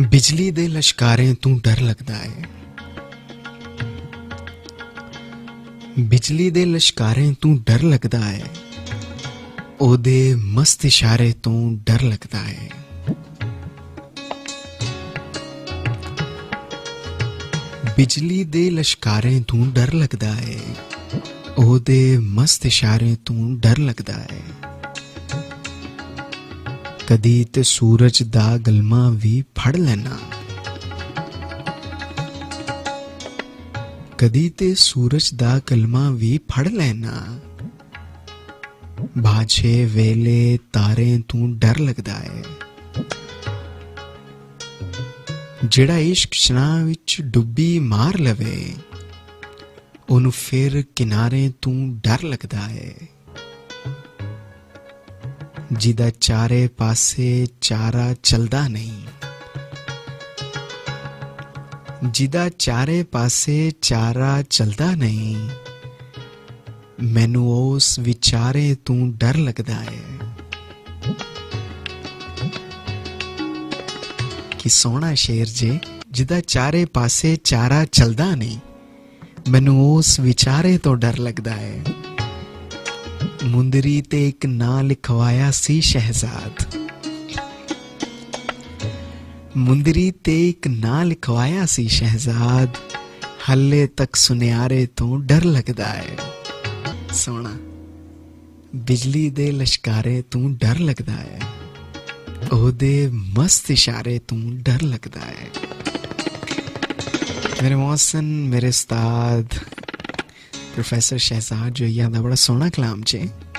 बिजली दे लश्कारें तू डर लगदा है। बिजली दे लश्कारें तू डर लगदा है। ओदे मस्त इशारे तू डर लगदा है। बिजली दे लश्कारें तू डर लगदा है। ओदे मस्त इशारे तू डर लगदा है। कदी ते सूरज दा गलमा भी फड़ लेना। कदी ते सूरज दा गलमा भी फड़ लेना। बाजे वेले तारे तू डर लगदा है। जेड़ा इश्क शना विच डुब्बी मार लवे ओनू फिर किनारे तू डर लगदा है। जिदा चारे पासे चारा चलदा नहीं। जिदा चारे पासे चारा चलदा नहीं। मैनू उस विचारे तू डर लगदा है। कि सोहना शेर जे जिदा चारे पासे चारा चलदा नहीं। मैनू उस विचारे तो डर लगदा है। मुंदरी ते एक ना लिखवाया सी शहजाद। मुंदरी ते एक ना लिखवाया सी शहजाद। हल्ले तक सुनियारे तो डर लगदा है। सोना बिजली दे लश्कारे तू डर लगदा है। ओदे मस्त इशारे तू डर लगदा है। मेरे मौसन मेरे उस्ताद प्रोफेसर शहजाद जो ये बड़ा सोहना कलाम चे।